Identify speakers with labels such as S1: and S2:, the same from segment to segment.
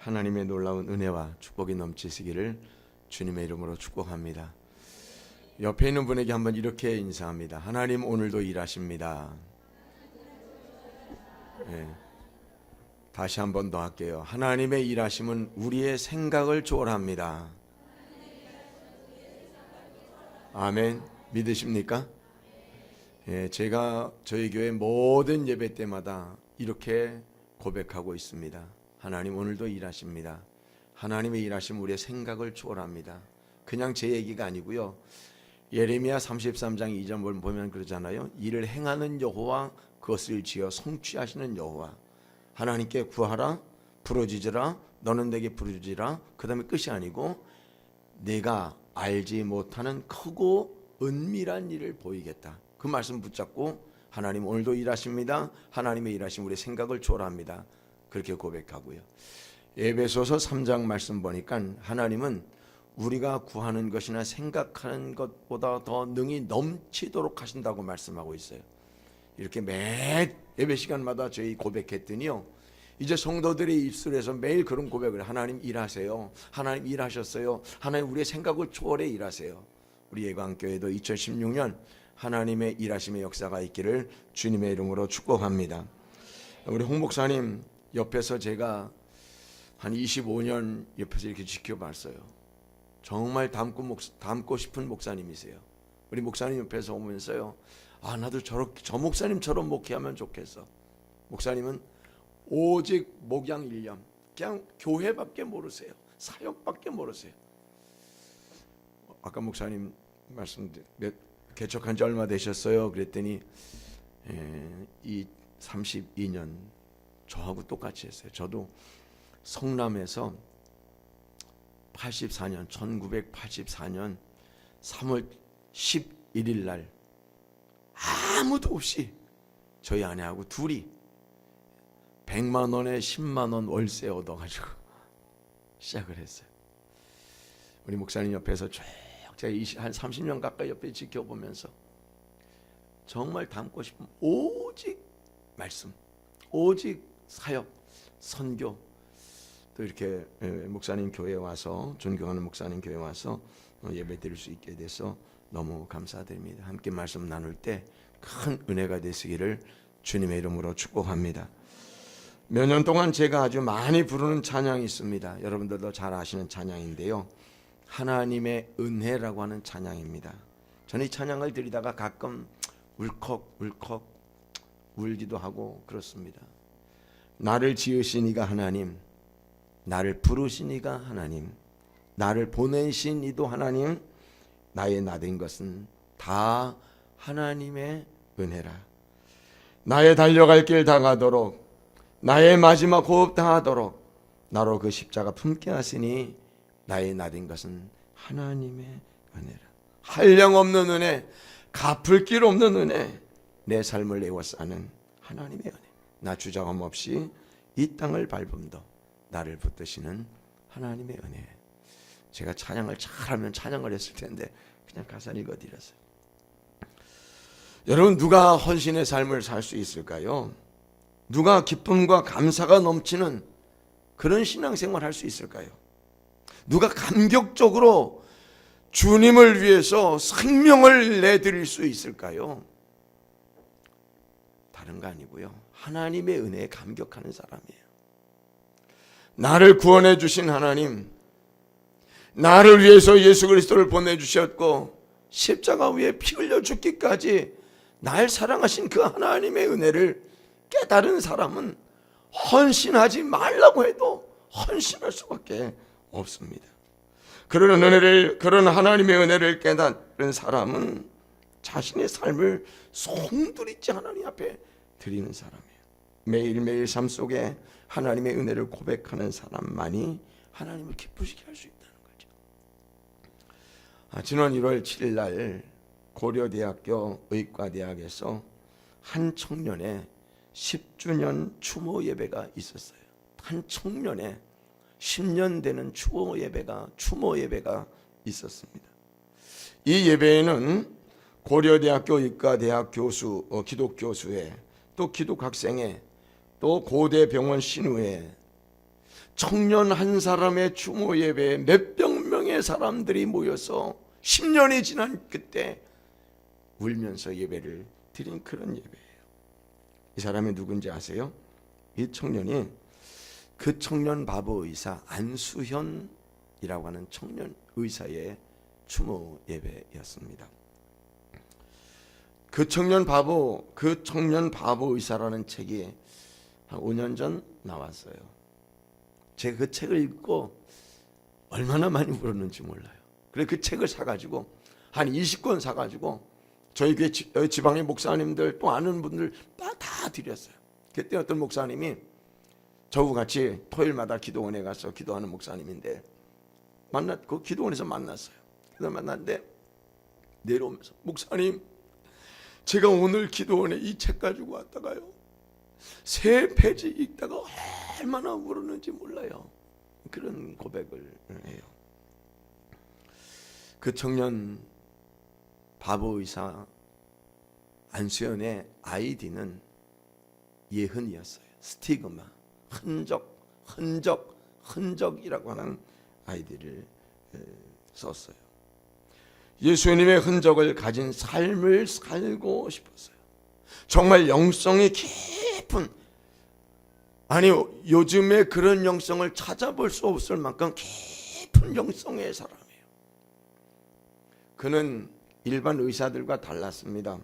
S1: 하나님의 놀라운 은혜와 축복이 넘치시기를 주님의 이름으로 축복합니다. 옆에 있는 분에게 한번 이렇게 인사합니다. 하나님 오늘도 일하십니다. 네. 다시 한 번 더 할게요. 하나님의 일하심은 우리의 생각을 초월합니다. 아멘. 믿으십니까? 예, 제가 저희 교회 모든 예배 때마다 이렇게 고백하고 있습니다. 하나님 오늘도 일하십니다. 하나님의 일하심 우리의 생각을 초월합니다. 그냥 제 얘기가 아니고요. 예레미야 33장 2절 보면 그러잖아요. 이를 행하는 여호와 그것을 지어 성취하시는 여호와. 하나님께 구하라 부르짖으라 너는 내게 부르짖으라. 그 다음에 끝이 아니고 내가 알지 못하는 크고 은밀한 일을 보이겠다. 그 말씀 붙잡고 하나님 오늘도 일하십니다. 하나님의 일하심 우리의 생각을 초월합니다. 그렇게 고백하고요. 에베소서 3장 말씀 보니까 하나님은 우리가 구하는 것이나 생각하는 것보다 더 능히 넘치도록 하신다고 말씀하고 있어요. 이렇게 매 예배 시간마다 저희 고백했더니요, 이제 성도들의 입술에서 매일 그런 고백을, 하나님 일하세요, 하나님 일하셨어요, 하나님 우리의 생각을 초월해 일하세요. 우리 예광교회도 2016년 하나님의 일하심의 역사가 있기를 주님의 이름으로 축복합니다. 우리 홍 목사님 옆에서 제가 한 25년 옆에서 이렇게 지켜봤어요. 정말 닮고 싶은 목사님이세요. 우리 목사님 옆에서 오면서요, 아 나도 저 목사님처럼 목회하면 좋겠어. 목사님은 오직 목양 일념, 그냥 교회밖에 모르세요. 사역밖에 모르세요. 아까 목사님 말씀 개척한 지 얼마 되셨어요? 그랬더니 이 32년 저하고 똑같이 했어요. 저도 성남에서 1984년 3월 11일 날 아무도 없이 저희 아내하고 둘이 100만 원에 10만 원 월세 얻어가지고 시작을 했어요. 우리 목사님 옆에서 쭉 제가 한 30년 가까이 옆에 지켜보면서 정말 담고 싶은 오직 말씀, 오직 사역, 선교, 또 이렇게 목사님 교회에 와서, 존경하는 목사님 교회에 와서 예배 드릴 수 있게 돼서 너무 감사드립니다. 함께 말씀 나눌 때 큰 은혜가 되시기를 주님의 이름으로 축복합니다. 몇 년 동안 제가 아주 많이 부르는 찬양이 있습니다. 여러분들도 잘 아시는 찬양인데요, 하나님의 은혜라고 하는 찬양입니다. 저는 이 찬양을 드리다가 가끔 울컥 울기도 하고 그렇습니다. 나를 지으신 이가 하나님, 나를 부르신 이가 하나님, 나를 보내신 이도 하나님, 나의 나된 것은 다 하나님의 은혜라. 나의 달려갈 길 다가도록, 나의 마지막 호흡 다하도록 나로 그 십자가 품게 하시니 나의 나된 것은 하나님의 은혜라. 한량없는 은혜, 갚을 길 없는 은혜, 내 삶을 에워싸는 하나님의 은혜. 나 주저함 없이 이 땅을 밟음도 나를 붙드시는 하나님의 은혜. 제가 찬양을 잘하면 찬양을 했을 텐데 그냥 가사를 읽어드렸어요. 여러분, 누가 헌신의 삶을 살 수 있을까요? 누가 기쁨과 감사가 넘치는 그런 신앙생활을 할 수 있을까요? 누가 감격적으로 주님을 위해서 생명을 내드릴 수 있을까요? 다른 거 아니고요, 하나님의 은혜에 감격하는 사람이에요. 나를 구원해 주신 하나님, 나를 위해서 예수 그리스도를 보내주셨고 십자가 위에 피 흘려 죽기까지 날 사랑하신 그 하나님의 은혜를 깨달은 사람은 헌신하지 말라고 해도 헌신할 수밖에 없습니다. 그런 하나님의 은혜를 깨달은 사람은 자신의 삶을 송두리째 하나님 앞에 드리는 사람이에요. 매일매일 삶 속에 하나님의 은혜를 고백하는 사람만이 하나님을 기쁘시게 할 수 있다는 거죠. 지난 1월 7일 날 고려대학교 의과대학에서 한 청년의 10주년 추모 예배가 있었어요. 한 청년의 10년 되는 추모 예배가 있었습니다. 이 예배에는 고려대학교 의과대학 교수, 기독교수회, 또 기독학생회, 또 고대병원 신우회, 청년 한 사람의 추모 예배에 몇백 명의 사람들이 모여서 10년이 지난 그때 울면서 예배를 드린 그런 예배예요. 이 사람이 누군지 아세요? 이 청년이 그 청년 바보 의사 안수현이라고 하는 청년 의사의 추모 예배였습니다. 그 청년 바보 의사라는 책이 한 5년 전 나왔어요. 제가 그 책을 읽고 얼마나 많이 울었는지 몰라요. 그래서 그 책을 사가지고 한 20권 사가지고 저희 교회 지방의 목사님들 또 아는 분들 다 드렸어요. 그때 어떤 목사님이 저하고 같이 토요일마다 기도원에 가서 기도하는 목사님인데 그 기도원에서 만났어요. 그래서 만났는데 내려오면서 목사님, 제가 오늘 기도원에 이 책 가지고 왔다가요 3페이지 읽다가 얼마나 울었는지 몰라요. 그런 고백을 해요. 그 청년 바보 의사 안수현의 아이디는 예흔이었어요. 스티그마, 흔적이라고 하는 아이디를 썼어요. 예수님의 흔적을 가진 삶을 살고 싶었어요. 정말 영성이 깊은, 요즘에 그런 영성을 찾아볼 수 없을 만큼 깊은 영성의 사람이에요. 그는 일반 의사들과 달랐습니다.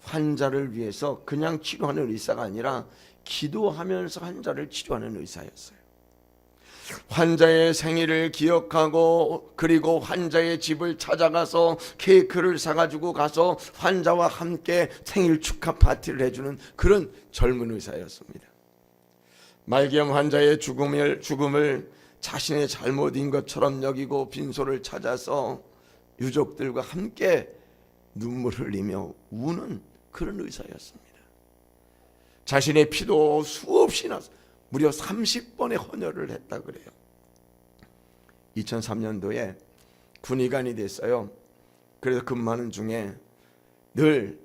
S1: 환자를 위해서 그냥 치료하는 의사가 아니라 기도하면서 환자를 치료하는 의사였어요. 환자의 생일을 기억하고 그리고 환자의 집을 찾아가서 케이크를 사가지고 가서 환자와 함께 생일 축하 파티를 해주는 그런 젊은 의사였습니다. 말기암 환자의 죽음을 자신의 잘못인 것처럼 여기고 빈소를 찾아서 유족들과 함께 눈물을 흘리며 우는 그런 의사였습니다. 자신의 피도 수없이 나서 무려 30번의 헌혈을 했다 그래요. 2003년도에 군의관이 됐어요. 그래서 근무하는 중에 늘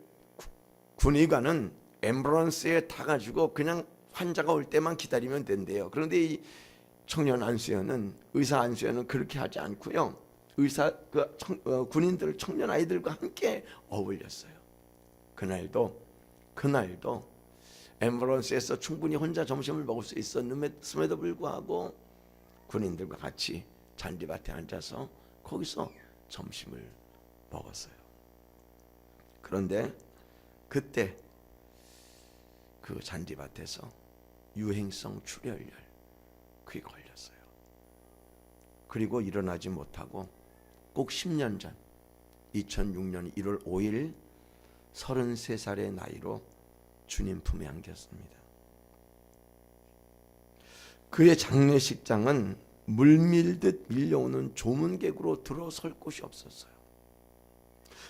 S1: 군의관은 앰뷸런스에 타가지고 그냥 환자가 올 때만 기다리면 된대요. 그런데 이 청년 안수현은, 의사 안수현은 그렇게 하지 않고요. 군인들, 청년 아이들과 함께 어울렸어요. 그날도 앰뷸런스에서 충분히 혼자 점심을 먹을 수 있었음에도 불구하고 군인들과 같이 잔디밭에 앉아서 거기서 점심을 먹었어요. 그런데 그때 그 잔디밭에서 유행성 출혈 그게 걸렸어요. 그리고 일어나지 못하고 꼭 10년 전 2006년 1월 5일 33살의 나이로 주님 품에 안겼습니다. 그의 장례식장은 물밀듯 밀려오는 조문객으로 들어설 곳이 없었어요.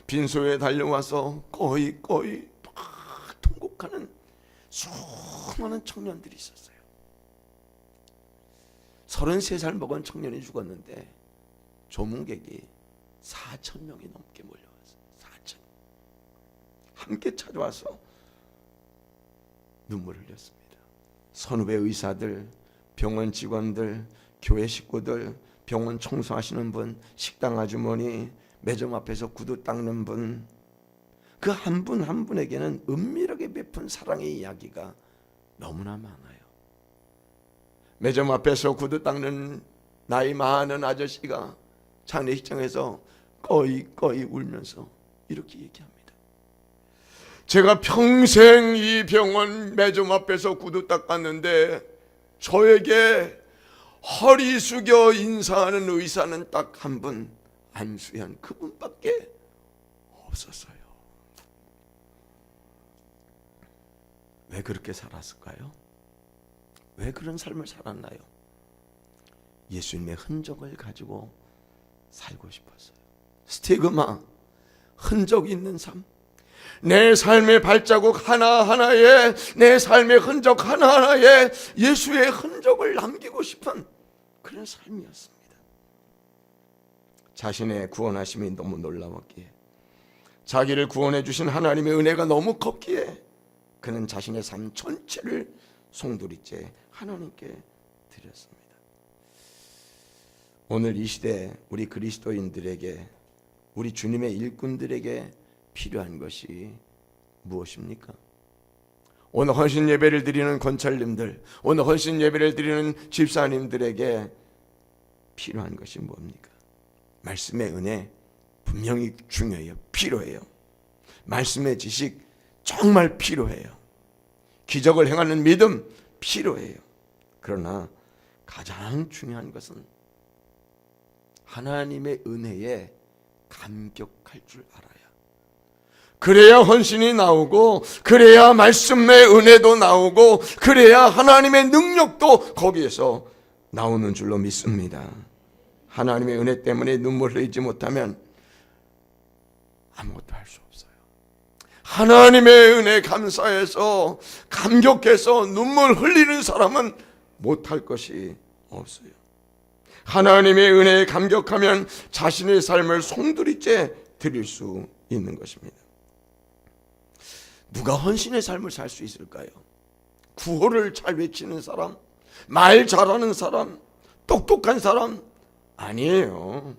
S1: 빈소에 달려와서 거의 막 통곡하는 수많은 청년들이 있었어요. 33살 먹은 청년이 죽었는데 조문객이 4,000명이 넘게 몰려왔어요. 4,000. 함께 찾아와서 눈물을 흘렸습니다. 선후배 의사들, 병원 직원들, 교회 식구들, 병원 청소하시는 분, 식당 아주머니, 매점 앞에서 구두 닦는 분, 그 한 분 한 분에게는 은밀하게 베푼 사랑의 이야기가 너무나 많아요. 매점 앞에서 구두 닦는 나이 많은 아저씨가 장례식장에서 꺼이 울면서 이렇게 얘기합니다. 제가 평생 이 병원 매점 앞에서 구두 닦았는데 저에게 허리 숙여 인사하는 의사는 딱 한 분, 안수현, 그분밖에 없었어요. 왜 그렇게 살았을까요? 왜 그런 삶을 살았나요? 예수님의 흔적을 가지고 살고 싶었어요. 스티그마, 흔적 있는 삶. 내 삶의 발자국 하나하나에, 내 삶의 흔적 하나하나에 예수의 흔적을 남기고 싶은 그런 삶이었습니다. 자신의 구원하심이 너무 놀라웠기에, 자기를 구원해 주신 하나님의 은혜가 너무 컸기에 그는 자신의 삶 전체를 송두리째 하나님께 드렸습니다. 오늘 이 시대 우리 그리스도인들에게, 우리 주님의 일꾼들에게 필요한 것이 무엇입니까? 오늘 헌신 예배를 드리는 권찰님들, 오늘 헌신 예배를 드리는 집사님들에게 필요한 것이 뭡니까? 말씀의 은혜 분명히 중요해요. 필요해요. 말씀의 지식 정말 필요해요. 기적을 행하는 믿음 필요해요. 그러나 가장 중요한 것은 하나님의 은혜에 감격할 줄 알아야, 그래야 헌신이 나오고, 그래야 말씀의 은혜도 나오고, 그래야 하나님의 능력도 거기에서 나오는 줄로 믿습니다. 하나님의 은혜 때문에 눈물 흘리지 못하면 아무것도 할 수 없어요. 하나님의 은혜 감사해서 감격해서 눈물 흘리는 사람은 못할 것이 없어요. 하나님의 은혜에 감격하면 자신의 삶을 송두리째 드릴 수 있는 것입니다. 누가 헌신의 삶을 살 수 있을까요? 구호를 잘 외치는 사람, 말 잘하는 사람, 똑똑한 사람 아니에요.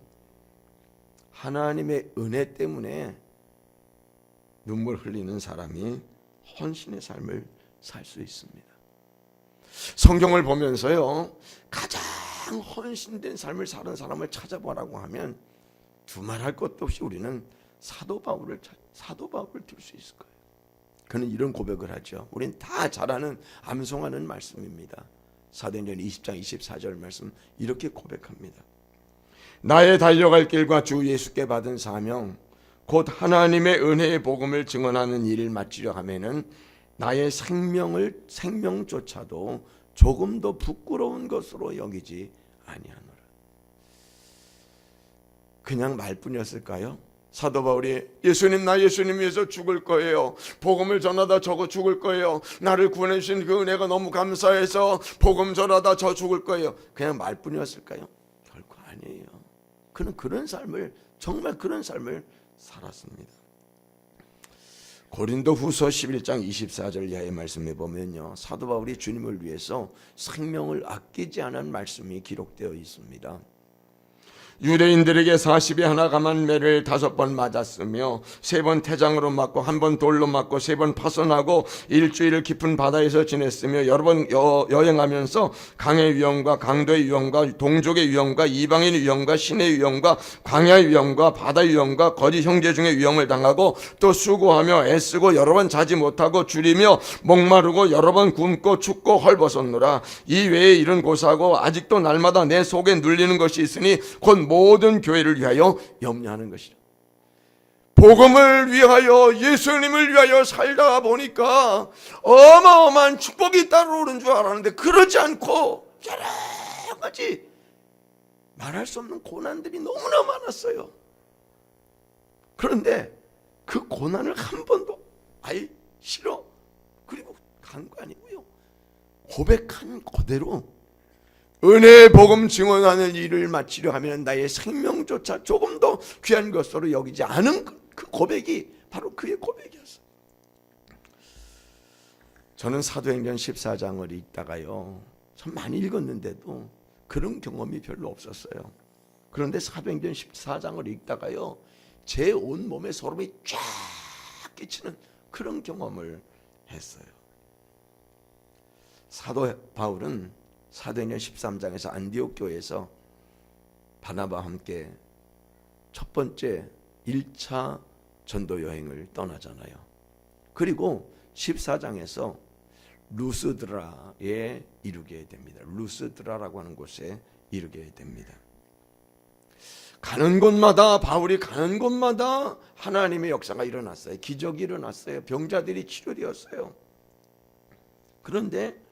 S1: 하나님의 은혜 때문에 눈물 흘리는 사람이 헌신의 삶을 살 수 있습니다. 성경을 보면서요, 가장 헌신된 삶을 사는 사람을 찾아보라고 하면 두말할 것도 없이 우리는 사도 바울을 들 수 있을 거예요. 그는 이런 고백을 하죠. 우린 다 잘 아는, 암송하는 말씀입니다. 사도행전 20장 24절 말씀 이렇게 고백합니다. 나의 달려갈 길과 주 예수께 받은 사명, 곧 하나님의 은혜의 복음을 증언하는 일을 마치려 하면은 나의 생명조차도 조금도 부끄러운 것으로 여기지 아니하노라. 그냥 말뿐이었을까요? 사도 바울이 나 예수님 위해서 죽을 거예요. 복음을 전하다 저 죽을 거예요. 나를 구원해 주신 그 은혜가 너무 감사해서 복음 전하다 저 죽을 거예요. 그냥 말뿐이었을까요? 결코 아니에요. 그는 그런 삶을, 정말 그런 삶을 살았습니다. 고린도후서 11장 24절 이하의 말씀에 보면요, 사도 바울이 주님을 위해서 생명을 아끼지 않은 말씀이 기록되어 있습니다. 유대인들에게 40에 하나 감한 매를 5번 맞았으며 3번 태장으로 맞고 1번 돌로 맞고 3번 파손하고 일주일을 깊은 바다에서 지냈으며 여러 번 여행하면서 강의 위험과 강도의 위험과 동족의 위험과 이방인의 위험과 신의 위험과 광야의 위험과 바다의 위험과 거짓 형제 중에 위험을 당하고 또 수고하며 애쓰고 여러 번 자지 못하고 줄이며 목마르고 여러 번 굶고 춥고 헐벗었노라. 이 외에 이런 고사하고 아직도 날마다 내 속에 눌리는 것이 있으니 곧 모든 교회를 위하여 염려하는 것이죠. 복음을 위하여, 예수님을 위하여 살다 보니까 어마어마한 축복이 따라오는 줄 알았는데 그러지 않고 여러 가지 말할 수 없는 고난들이 너무나 많았어요. 그런데 그 고난을 한 번도 아예 싫어, 그리고 간 거 아니고요, 고백한 그대로 은혜의 복음 증언하는 일을 마치려 하면 나의 생명조차 조금 더 귀한 것으로 여기지 않은 그 고백이 바로 그의 고백이었어요. 저는 사도행전 14장을 읽다가요, 참 많이 읽었는데도 그런 경험이 별로 없었어요. 그런데 사도행전 14장을 읽다가요, 제 온 몸에 소름이 쫙 끼치는 그런 경험을 했어요. 사도 바울은 사도행전 13장에서 안디옥 교회에서 바나바와 함께 첫 번째 1차 전도 여행을 떠나잖아요. 그리고 14장에서 루스드라에 이르게 됩니다. 루스드라라고 하는 곳에 이르게 됩니다. 가는 곳마다, 바울이 가는 곳마다 하나님의 역사가 일어났어요. 기적이 일어났어요. 병자들이 치료되었어요. 그런데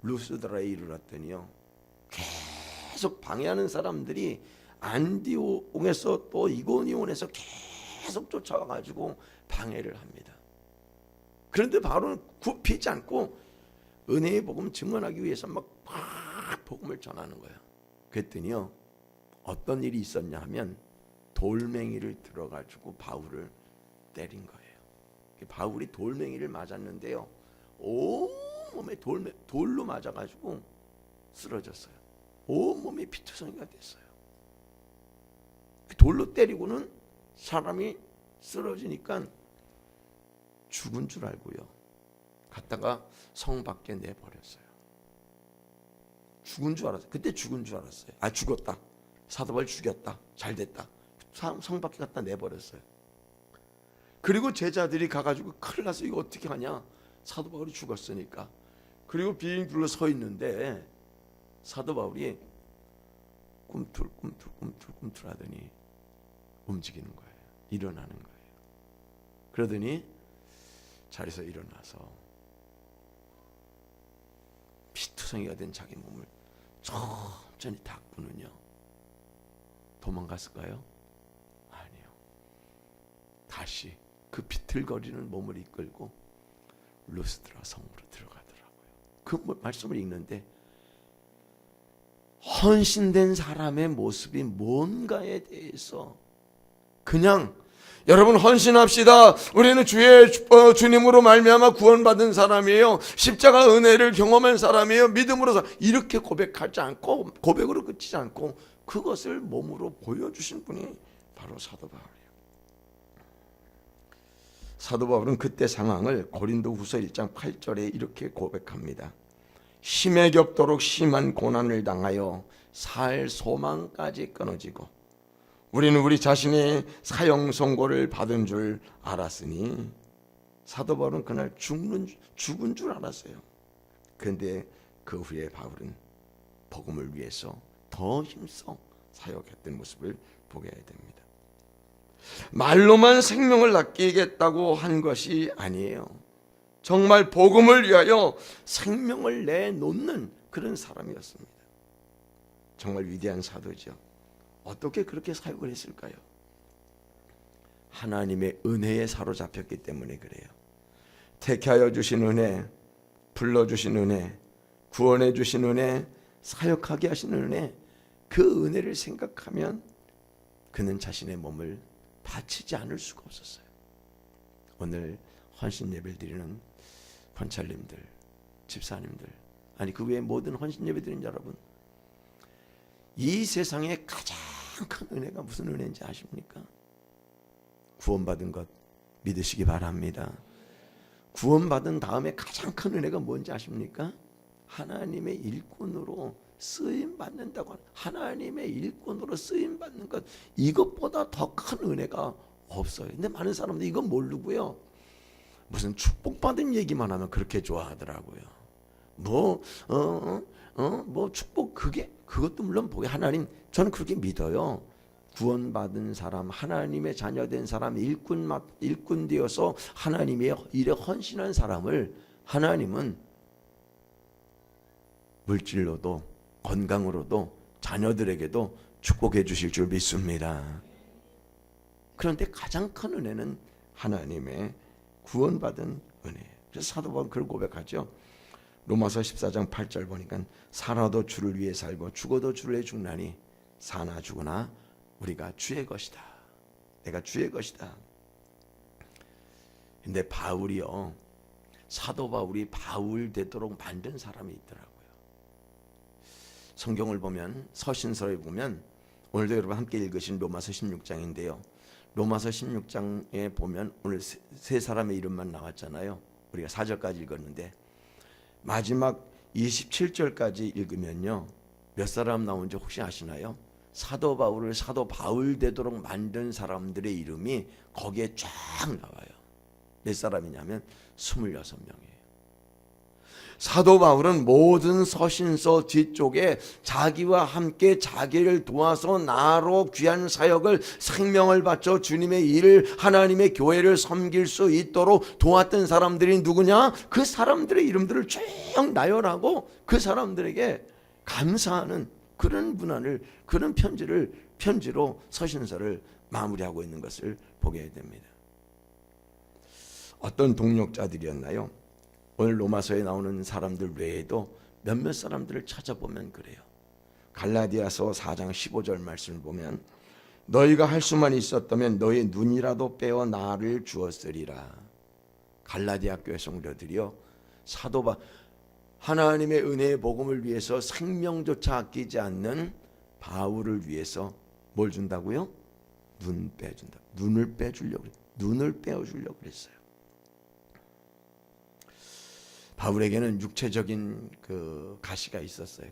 S1: 루스드라에 이르렀더니요, 계속 방해하는 사람들이 안디옥에서 또 이고니온에서 계속 쫓아와가지고 방해를 합니다. 그런데 바울은 굽히지 않고 은혜의 복음 증언하기 위해서 막 복음을 전하는 거예요. 그랬더니요, 어떤 일이 있었냐 하면 돌멩이를 들어가지고 바울을 때린 거예요. 바울이 돌멩이를 맞았는데요, 온몸에 돌로 맞아가지고 쓰러졌어요. 온몸이 피투성이가 됐어요. 돌로 때리고는 사람이 쓰러지니까 죽은 줄 알고요. 갔다가 성 밖에 내버렸어요. 죽은 줄 알았어요. 그때 죽은 줄 알았어요. 아, 죽었다. 사도 바울 죽였다. 잘 됐다. 성 밖에 갖다 내버렸어요. 그리고 제자들이 가가지고 큰일 났어. 이거 어떻게 하냐. 사도 바울이 죽었으니까. 그리고 비행 둘러 서 있는데 사도 바울이 꿈틀꿈틀 하더니 움직이는 거예요. 일어나는 거예요. 그러더니 자리에서 일어나서 피투성이가 된 자기 몸을 천천히 닦고는요, 도망갔을까요? 아니요. 다시 그 비틀거리는 몸을 이끌고 루스드라 성으로 들어가더라고요. 그 말씀을 읽는데 헌신된 사람의 모습이 뭔가에 대해서 그냥 여러분 헌신합시다. 우리는 주님으로 말미암아 구원받은 사람이에요. 십자가 은혜를 경험한 사람이에요. 믿음으로서 이렇게 고백하지 않고, 고백으로 그치지 않고 그것을 몸으로 보여주신 분이 바로 사도 바울이에요. 사도 바울은 그때 상황을 고린도후서 1장 8절에 이렇게 고백합니다. 힘에 겹도록 심한 고난을 당하여 살 소망까지 끊어지고 우리는 우리 자신이 사형 선고를 받은 줄 알았으니, 사도 바울은 그날 죽은 줄 알았어요. 그런데 그 후에 바울은 복음을 위해서 더 힘써 사역했던 모습을 보게 됩니다. 말로만 생명을 아끼겠다고 한 것이 아니에요. 정말 복음을 위하여 생명을 내놓는 그런 사람이었습니다. 정말 위대한 사도죠. 어떻게 그렇게 사역을 했을까요? 하나님의 은혜에 사로잡혔기 때문에 그래요. 택하여 주신 은혜, 불러주신 은혜, 구원해 주신 은혜, 사역하게 하신 은혜, 그 은혜를 생각하면 그는 자신의 몸을 바치지 않을 수가 없었어요. 오늘 헌신 예배를 드리는 권찰님들, 집사님들, 아니 그 외에 모든 헌신 예배 드리는 여러분, 이 세상에 가장 큰 은혜가 무슨 은혜인지 아십니까? 구원받은 것 믿으시기 바랍니다. 구원받은 다음에 가장 큰 은혜가 뭔지 아십니까? 하나님의 일꾼으로 쓰임 받는다고. 하나님의 일꾼으로 쓰임 받는 것, 이것보다 더 큰 은혜가 없어요. 근데 많은 사람들이 이건 모르고요, 무슨 축복받은 얘기만 하면 그렇게 좋아하더라고요. 뭐 축복, 그것도 물론 보게 하나님, 저는 그렇게 믿어요. 구원받은 사람, 하나님의 자녀된 사람, 일꾼 되어서 하나님의 일에 헌신한 사람을 하나님은 물질로도 건강으로도 자녀들에게도 축복해 주실 줄 믿습니다. 그런데 가장 큰 은혜는 하나님의 구원받은 은혜예요. 그래서 사도 바울은 그걸 고백하죠. 로마서 14장 8절 보니까 살아도 주를 위해 살고 죽어도 주를 위해 죽나니 사나 죽으나 우리가 주의 것이다. 내가 주의 것이다. 근데 바울이요, 사도 바울이 바울 되도록 만든 사람이 있더라고요. 성경을 보면, 서신서에 보면, 오늘도 여러분 함께 읽으신 로마서 16장인데요. 로마서 16장에 보면 오늘 세 사람의 이름만 나왔잖아요. 우리가 4절까지 읽었는데 마지막 27절까지 읽으면요, 몇 사람 나온지 혹시 아시나요? 사도 바울을 사도 바울 되도록 만든 사람들의 이름이 거기에 쫙 나와요. 몇 사람이냐면 26명이에요. 사도 바울은 모든 서신서 뒤쪽에 자기와 함께 자기를 도와서 나로 귀한 사역을, 생명을 바쳐 주님의 일을, 하나님의 교회를 섬길 수 있도록 도왔던 사람들이 누구냐? 그 사람들의 이름들을 쭉 나열하고 그 사람들에게 감사하는 그런 문안을, 그런 편지로 서신서를 마무리하고 있는 것을 보게 됩니다. 어떤 동력자들이었나요? 오늘 로마서에 나오는 사람들 외에도 몇몇 사람들을 찾아보면 그래요. 갈라디아서 4장 15절 말씀을 보면 너희가 할 수만 있었다면 너희 눈이라도 빼어 나를 주었으리라. 갈라디아 교회 성도들이요, 사도바 하나님의 은혜의 복음을 위해서 생명조차 아끼지 않는 바울을 위해서 뭘 준다고요? 눈 빼준다. 눈을 빼주려고 그랬어요. 눈을 빼어주려고 그랬어요. 바울에게는 육체적인 그 가시가 있었어요.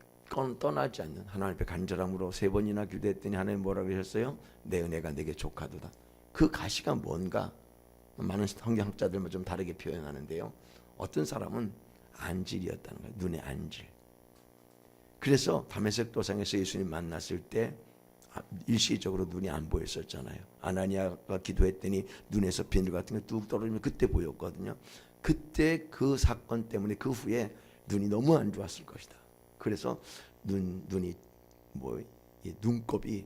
S1: 떠나지 않는 하나님 앞에 간절함으로 3번이나 기도했더니 하나님 뭐라고 하셨어요? 내 은혜가 내게 족하도다. 그 가시가 뭔가 많은 성경학자들은 좀 다르게 표현하는데요. 어떤 사람은 안질이었다는 거예요. 눈의 안질. 그래서 다메섹 도상에서 예수님 만났을 때 일시적으로 눈이 안 보였었잖아요. 아나니아가 기도했더니 눈에서 비늘 같은 게 뚝 떨어지면 그때 보였거든요. 그때 그 사건 때문에 그 후에 눈이 너무 안 좋았을 것이다. 그래서 눈이 눈곱이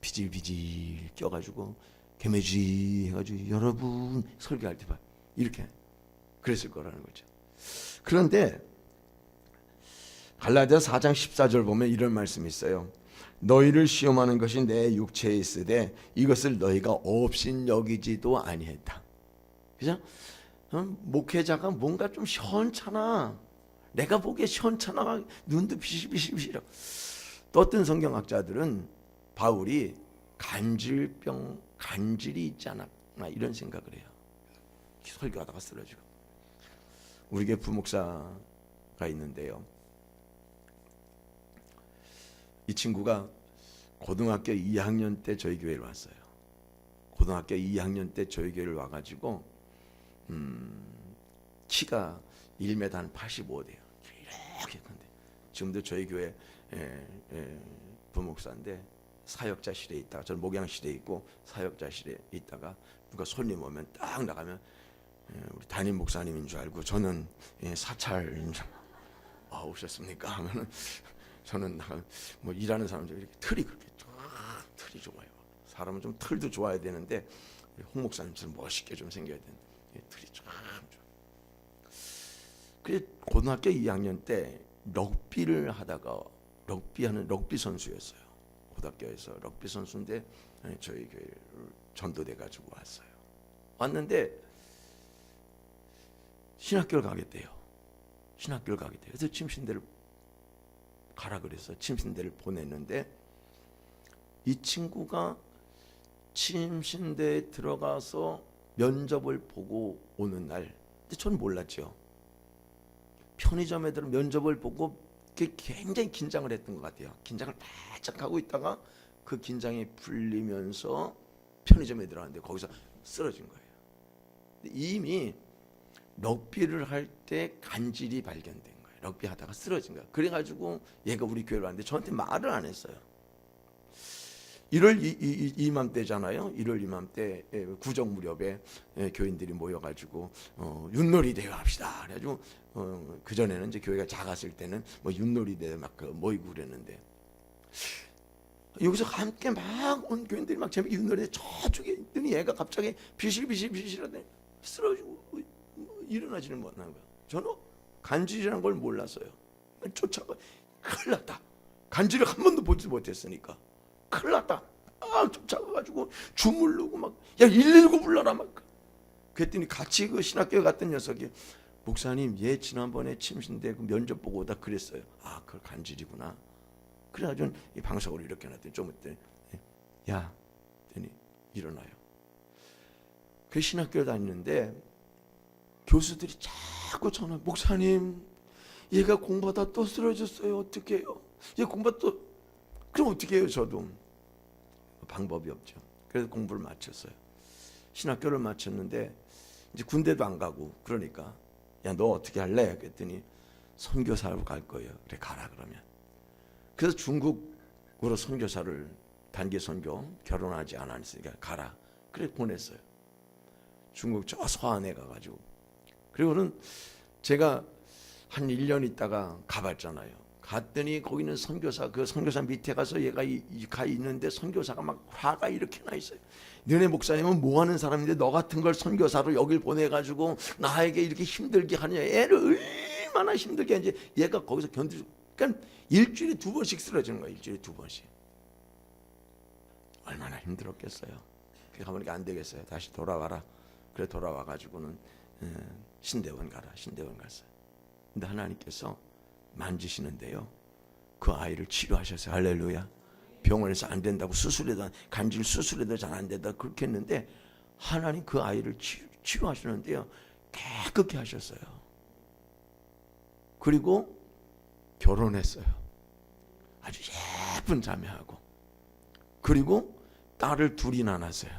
S1: 비질비질 껴가지고 개매지 해가지고 여러분 설교할 때 봐 이렇게 그랬을 거라는 거죠. 그런데 갈라디아서 4장 14절 보면 이런 말씀이 있어요. 너희를 시험하는 것이 내 육체에 있으되 이것을 너희가 업신여기지도 아니했다. 그죠? 목회자가 뭔가 좀 시원찮아. 내가 보기에 시원찮아. 눈도 비실비실비실. 또 어떤 성경학자들은 바울이 간질이 있지 않았나 이런 생각을 해요. 설교하다가 쓰러지고. 우리 교회 부목사가 있는데요. 이 친구가 고등학교 2학년 때 저희 교회를 왔어요. 고등학교 2학년 때 저희 교회를 와가지고 키가 1m 한 85돼요. 이렇게 큰데 지금도 저희 교회 부목사인데 사역자실에 있다가 저는 목양실에 있고 사역자실에 있다가 누가 손님 오면 딱 나가면 우리 담임 목사님인 줄 알고 저는 사찰인 줄 오셨습니까? 하면은 저는 뭐 일하는 사람들 이렇게 틀이 그렇게 틀이 좋아요. 사람은 좀 틀도 좋아야 되는데 홍 목사님처럼 멋있게 좀 생겨야 되는 틀이 참 좋아. 그래 고등학교 2학년 때 럭비를 하다가 럭비 선수였어요. 고등학교에서 럭비 선수인데 저희 교회를 전도돼 가지고 왔어요. 왔는데 신학교를 가겠대요. 그래서 침신대를 가라 그래서 침신대를 보냈는데 이 친구가 침신대에 들어가서 면접을 보고 오는 날, 근데 저는 몰랐죠. 편의점에 들어 면접을 보고 굉장히 긴장을 했던 것 같아요. 긴장을 바짝 하고 있다가 그 긴장이 풀리면서 편의점에 들어갔는데 거기서 쓰러진 거예요. 이미 럭비를 할 때 간질이 발견된 거예요. 럭비 하다가 쓰러진 거예요. 그래가지고 얘가 우리 교회로 왔는데 저한테 말을 안 했어요. 1월 이맘때잖아요. 1월 이맘때 구정 무렵에 교인들이 모여가지고 윷놀이 대회 합시다. 그래가지고 그 전에는 이제 교회가 작았을 때는 뭐 윷놀이 대회 막 모이고 그랬는데 여기서 함께 막 온 교인들이 막 재밌게 윷놀이 대회 저쪽에 있더니 얘가 갑자기 비실비실하더니 쓰러지고 일어나지는 못하는 거야. 저는 간질이라는 걸 몰랐어요. 쫓아가 큰일 났다. 간질을 한 번도 보지 못했으니까 큰일 났다. 쫓아가가지고 주물르고 막 야 119 불러라 막. 그랬더니 같이 그 신학교에 갔던 녀석이 목사님 얘 지난번에 침신대 그 면접 보고 오다 그랬어요. 그걸 간질이구나. 그래가지고 이 방석으로 이렇게 놨더니 좀 있더니 야 했더니 일어나요. 그 신학교에 다니는데 교수들이 자꾸 전화 목사님 얘가 공부하다 또 쓰러졌어요. 어떻게 해요? 얘 공부하다 또 그럼 어떻게 해요? 저도 방법이 없죠. 그래서 공부를 마쳤어요. 신학교를 마쳤는데 이제 군대도 안 가고 그러니까 야 너 어떻게 할래? 그랬더니 선교사로 갈 거예요. 그래 가라 그러면. 그래서 중국으로 선교사를 단기 선교 결혼하지 않았으니까 가라. 그래 보냈어요. 중국 저 서안에 가가지고 그리고는 제가 한 1년 있다가 가봤잖아요. 갔더니 거기는 선교사 그 선교사 밑에 가서 얘가 가 있는데 선교사가 막 화가 이렇게 나 있어요. 너네 목사님은 뭐 하는 사람인데 너 같은 걸 선교사로 여길 보내가지고 나에게 이렇게 힘들게 하느냐. 애를 얼마나 힘들게 하는지 얘가 거기서 견디고 그러니까 일주일에 2번씩 쓰러지는 거야. 일주일에 2번씩. 얼마나 힘들었겠어요. 그래 가보니까 안 되겠어요. 다시 돌아와라. 그래 돌아와가지고는 신대원 가라. 신대원 갔어요. 근데 하나님께서 만지시는데요. 그 아이를 치료하셨어요. 할렐루야. 병원에서 안 된다고 수술해도 간질 수술해도 잘 안 된다 그렇게 했는데 하나님 그 아이를 치료하시는데요 깨끗게 하셨어요. 그리고 결혼했어요. 아주 예쁜 자매하고. 그리고 딸을 둘이나 낳았어요.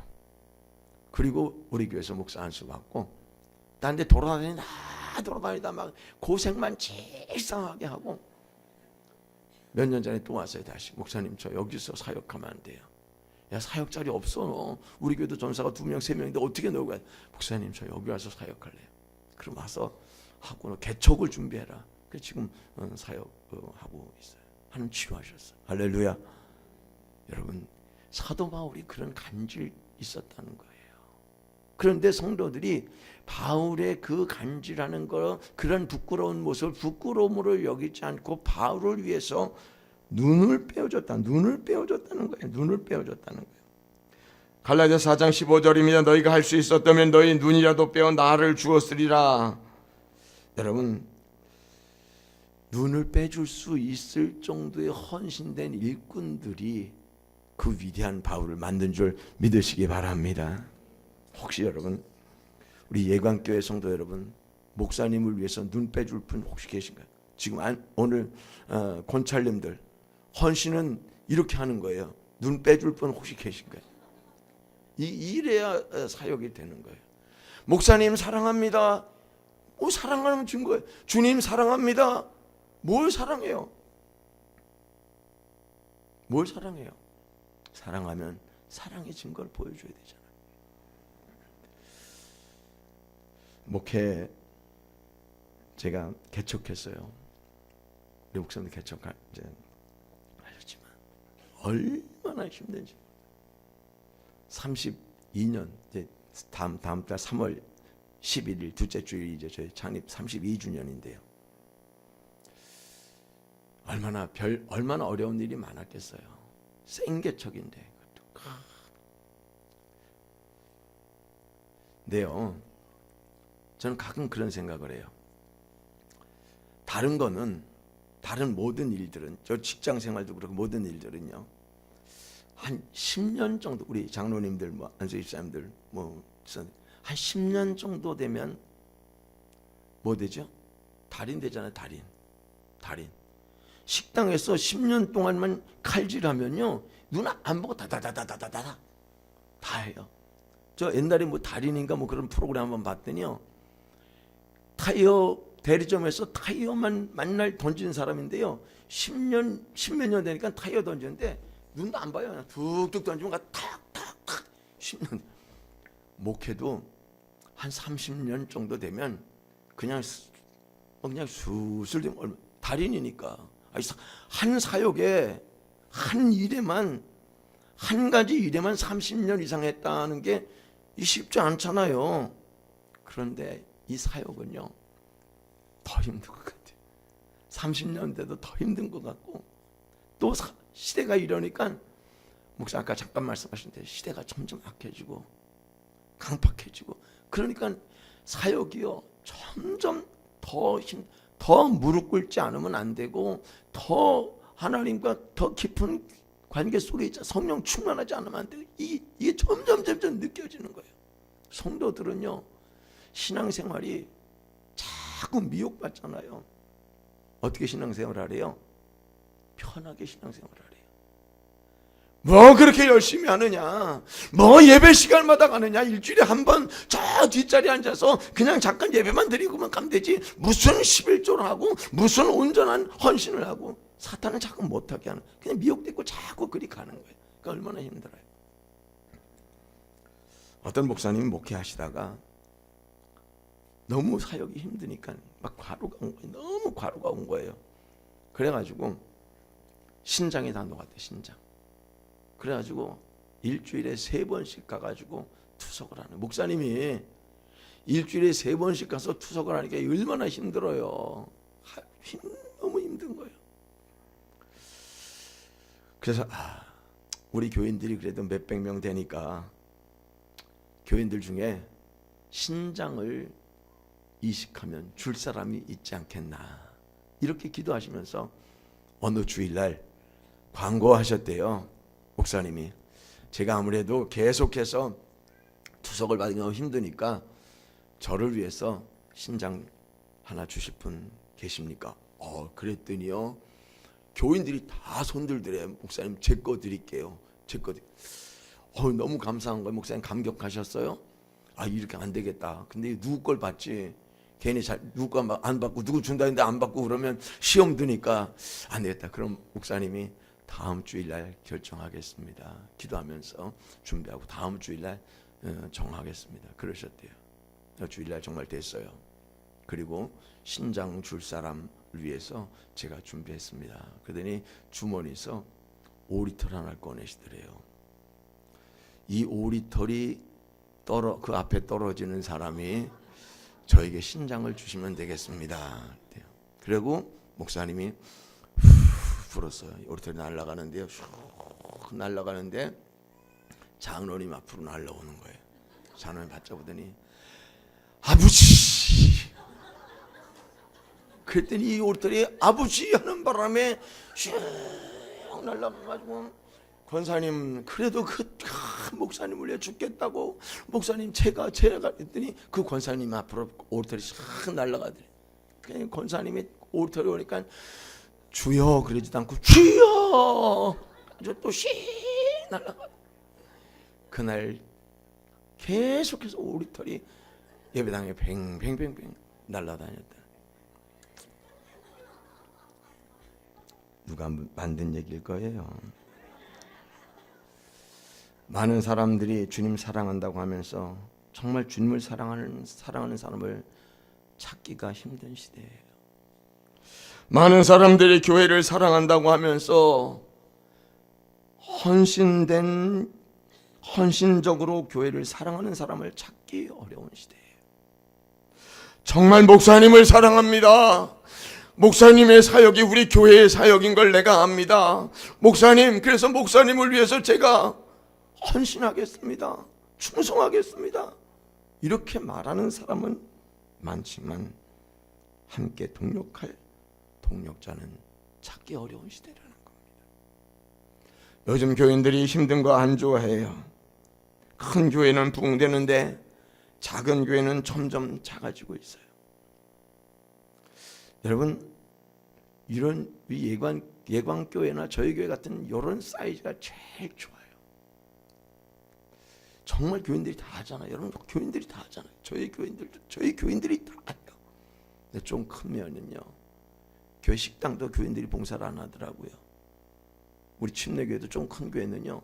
S1: 그리고 우리 교회에서 목사 안수 받고 딴 데 돌아다니다 막 고생만 질상하게 하고 몇 년 전에 또 왔어요. 다시 목사님 저 여기서 사역하면 안 돼요. 야 사역 자리 없어. 우리 교회도 전사가 2명 3명인데 어떻게 너가 목사님 저 여기 와서 사역할래요. 그럼 와서 하고 개척을 준비해라. 그래서 지금 사역하고 있어요. 하나님 치료하셨어요. 할렐루야. 여러분 사도 바울이 그런 간질 있었다는 거예요. 그런데 성도들이 바울의 그 간질하는 거 그런 부끄러운 모습을 부끄러움으로 여기지 않고 바울을 위해서 눈을 빼어줬다는 거예요. 눈을 빼어줬다는 거예요. 갈라디아서 4장 15절입니다. 너희가 할 수 있었다면 너희 눈이라도 빼어 나를 주었으리라. 여러분 눈을 빼줄 수 있을 정도의 헌신된 일꾼들이 그 위대한 바울을 만든 줄 믿으시기 바랍니다. 혹시 여러분 우리 예관교회 성도 여러분 목사님을 위해서 눈 빼줄 분 혹시 계신가요? 지금 오늘 권찰님들 헌신은 이렇게 하는 거예요. 눈 빼줄 분 혹시 계신가요? 이래야 사역이 되는 거예요. 목사님 사랑합니다. 사랑하는 증거예요. 주님 사랑합니다. 뭘 사랑해요? 뭘 사랑해요? 사랑하면 사랑의 증거를 보여줘야 되잖아요. 목회 제가 개척했어요. 우리 목사님도 개척 이제 하셨지만 얼마나 힘든지. 32년 이제 다음 달 3월 11일 둘째 주일 이제 저희 창립 32주년인데요. 얼마나 어려운 일이 많았겠어요. 생개척인데. 네요. 저는 가끔 그런 생각을 해요. 다른 모든 일들은 저 직장 생활도 그렇고 모든 일들은요. 한 10년 정도 우리 장로님들 안수 집사님들 한 10년 정도 되면 뭐 되죠? 달인 되잖아요. 달인. 식당에서 10년 동안만 칼질하면요. 눈 안 보고 다다다다다다 다 해요. 저 옛날에 달인인가 그런 프로그램 한번 봤더니요. 타이어 대리점에서 타이어만 만날 던지는 사람인데요. 10몇 년 되니까 타이어 던지는데 눈도 안 봐요. 그냥 툭툭 던지면 탁탁탁 10년. 목회도 한 30년 정도 되면 그냥 수술 달인이니까 한 사역에 한 일에만 한 가지 일에만 30년 이상 했다는 게 쉽지 않잖아요. 그런데 이 사역은요 더 힘든 것 같아요. 30년 돼도 더 힘든 것 같고 또 시대가 이러니까 목사 아까 잠깐 말씀하셨는데 시대가 점점 악해지고 강팍해지고 그러니까 사역이요 점점 더 무릎 꿇지 않으면 안 되고 더 하나님과 더 깊은 관계 속에 있자 성령 충만하지 않으면 안 되고 이게 점점 느껴지는 거예요. 성도들은요 신앙생활이 자꾸 미혹받잖아요. 어떻게 신앙생활을 하래요? 편하게 신앙생활을 하래요. 뭐 그렇게 열심히 하느냐, 뭐 예배 시간마다 가느냐, 일주일에 한 번 저 뒷자리에 앉아서 그냥 잠깐 예배만 드리고만 가면 되지, 무슨 11조를 하고 무슨 온전한 헌신을 하고. 사탄은 자꾸 못하게 하는, 그냥 미혹되고 자꾸 그리 가는 거예요. 그러니까 얼마나 힘들어요. 어떤 목사님이 목회하시다가 너무 사역이 힘드니까 막 과로가 온 거예요. 너무 과로가 온 거예요. 그래가지고 신장이 다 녹았대. 신장. 그래가지고 일주일에 3번씩 가가지고 투석을 하는, 목사님이 일주일에 3번씩 가서 투석을 하니까 얼마나 힘들어요. 너무 힘든 거예요. 그래서 우리 교인들이 그래도 몇백 명 되니까 교인들 중에 신장을 이식하면 줄 사람이 있지 않겠나, 이렇게 기도하시면서 어느 주일날 광고하셨대요. 목사님이. 제가 아무래도 계속해서 투석을 받는 거 힘드니까 저를 위해서 신장 하나 주실 분 계십니까? 그랬더니요, 교인들이 다 손들더래. 목사님 제 거 드릴게요. 제 거. 너무 감사한 거예요. 목사님 감격하셨어요? 이렇게 안 되겠다. 근데 누구 걸 받지? 괜히 누구 거 안 받고 누구 준다는데 안 받고 그러면 시험 드니까 안 되겠다. 그럼 목사님이 다음 주일날 결정하겠습니다. 기도하면서 준비하고 다음 주일날 정하겠습니다. 그러셨대요. 주일날 정말 됐어요. 그리고 신장 줄 사람을 위해서 제가 준비했습니다. 그러더니 주머니에서 5리터 하나를 꺼내시더래요. 이 5리터이 그 앞에 떨어지는 사람이 저에게 신장을 주시면 되겠습니다. 그리고 목사님이 불었어요. 5리터이 날아가는데요. 슉 날아가는데 장로님 앞으로 날아오는 거예요. 장로님 받자보더니 아버지. 그랬더니 이 5리터이 아버지 하는 바람에 슉 날아가가지고 권사님 그래도 목사님 울려 죽겠다고 목사님 제가 했더니 그 권사님 앞으로 5리터이 싹 날아가더래. 권사님이 5리터이 오니까 주여 그러지도 않고 주여 또씩 날아가. 그날 계속해서 5리터이 예배당에 뱅뱅뱅뱅 날아다녔다. 누가 만든 얘기일 거예요. 많은 사람들이 주님 사랑한다고 하면서 정말 주님을 사랑하는 사람을 찾기가 힘든 시대예요. 많은 사람들이 교회를 사랑한다고 하면서 헌신적으로 교회를 사랑하는 사람을 찾기 어려운 시대예요. 정말 목사님을 사랑합니다. 목사님의 사역이 우리 교회의 사역인 걸 내가 압니다. 목사님, 그래서 목사님을 위해서 제가 헌신하겠습니다. 충성하겠습니다. 이렇게 말하는 사람은 많지만 함께 동력할 동력자는 찾기 어려운 시대라는 겁니다. 요즘 교인들이 힘든 거 안 좋아해요. 큰 교회는 부흥되는데 작은 교회는 점점 작아지고 있어요. 여러분, 이런 예광교회나 저희 교회 같은 이런 사이즈가 제일 좋아요. 정말 교인들이 다 하잖아요. 여러분, 교인들이 다 하잖아요. 저희 교인들이 다 해요. 근데 좀 크면은요, 교회 식당도 교인들이 봉사를 안 하더라고요. 우리 침례교회도 좀 큰 교회는요,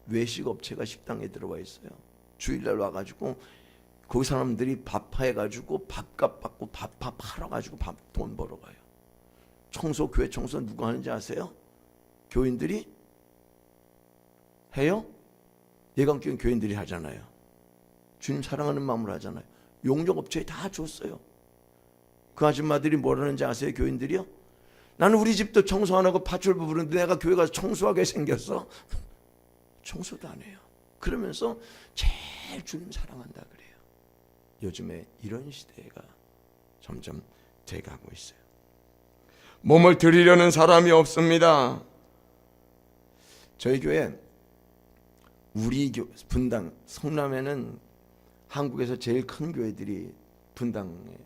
S1: 외식 업체가 식당에 들어와 있어요. 주일날 와가지고 거기 사람들이 밥해가지고 밥값 받고 밥 팔아가지고 돈 벌어가요. 교회 청소 누가 하는지 아세요? 교인들이 해요? 예강교회 교인들이 하잖아요. 주님 사랑하는 마음으로 하잖아요. 용접업체에 다 줬어요. 그 아줌마들이 뭐라는지 아세요? 교인들이요? 나는 우리 집도 청소 안 하고 파출부 부르는데 내가 교회 가서 청소하게 생겼어. 청소도 안 해요. 그러면서 제일 주님 사랑한다 그래요. 요즘에 이런 시대가 점점 돼가고 있어요. 몸을 드리려는 사람이 없습니다. 저희 교회 우리 분당 성남에는 한국에서 제일 큰 교회들이 분당에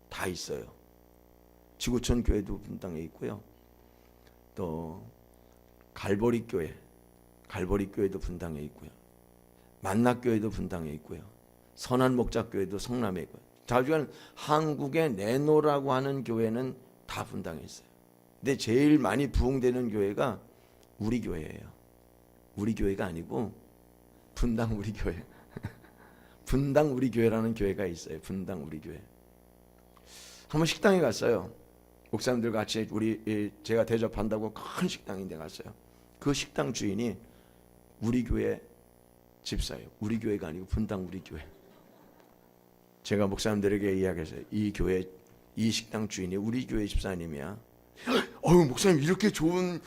S1: 다 있어요. 지구촌 교회도 분당에 있고요. 또 갈보리 교회도 분당에 있고요. 만락교회도 분당에 있고요. 선한목자교회도 성남에 있고요. 자주간 한국에 내노라고 하는 교회는 다 분당에 있어요. 근데 제일 많이 부흥되는 교회가 우리 교회예요. 우리 교회가 아니고 분당 우리 교회. 분당 우리 교회라는 교회가 있어요. 분당 우리 교회. 한번 식당에 갔어요. 목사님들 같이 제가 대접한다고 큰 식당인데 갔어요. 그 식당 주인이 우리 교회 집사예요. 우리 교회가 아니고 분당 우리 교회. 제가 목사님들에게 이야기했어요. 이 식당 주인이 우리 교회 집사님이야. 목사님 이렇게 좋은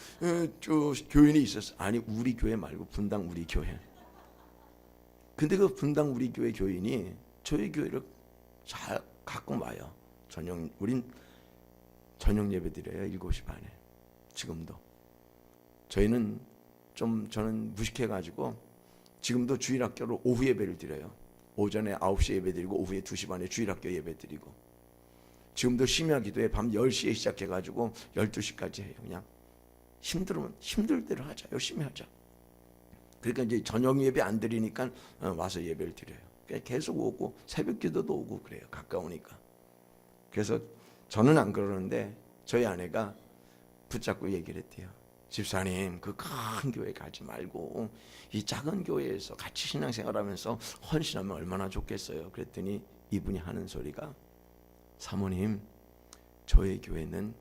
S1: 교인이 있었어. 아니 우리 교회 말고 분당 우리 교회. 근데 그 분당 우리 교회 교인이 저희 교회를 잘 가끔 와요. 우린 저녁 예배 드려요. 7시 반에. 지금도 저희는 저는 무식해가지고 지금도 주일학교로 오후 예배를 드려요. 오전에 9시 예배 드리고 오후에 2시 반에 주일학교 예배 드리고, 지금도 심야 기도회 밤 10시에 시작해가지고 12시까지 해요. 그냥 힘들면 힘들 대로 하자. 열심히 하자. 그러니까 이제 저녁 예배 안 드리니까 와서 예배를 드려요. 계속 오고 새벽 기도도 오고 그래요. 가까우니까. 그래서 저는 안 그러는데 저희 아내가 붙잡고 얘기를 했대요. 집사님, 그 큰 교회 가지 말고 이 작은 교회에서 같이 신앙생활하면서 헌신하면 얼마나 좋겠어요. 그랬더니 이분이 하는 소리가, 사모님, 저희 교회는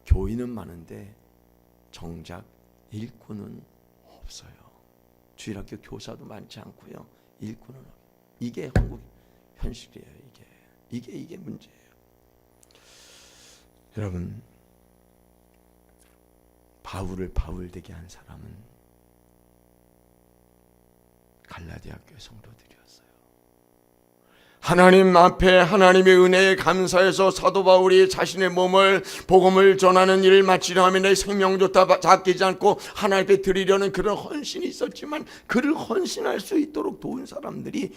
S1: 교인은 많은데 정작 일꾼은 없어요. 주일학교 교사도 많지 않고요. 일꾼은 없어요. 이게 한국 현실이에요. 이게 문제예요. 여러분, 바울을 바울 되게 한 사람은 갈라디아 교회 성도들이었어요. 하나님 앞에 하나님의 은혜에 감사해서 사도 바울이 자신의 몸을 복음을 전하는 일을 마치려 하면 내 생명조차 아끼지 않고 하나님 앞에 드리려는 그런 헌신이 있었지만, 그를 헌신할 수 있도록 도운 사람들이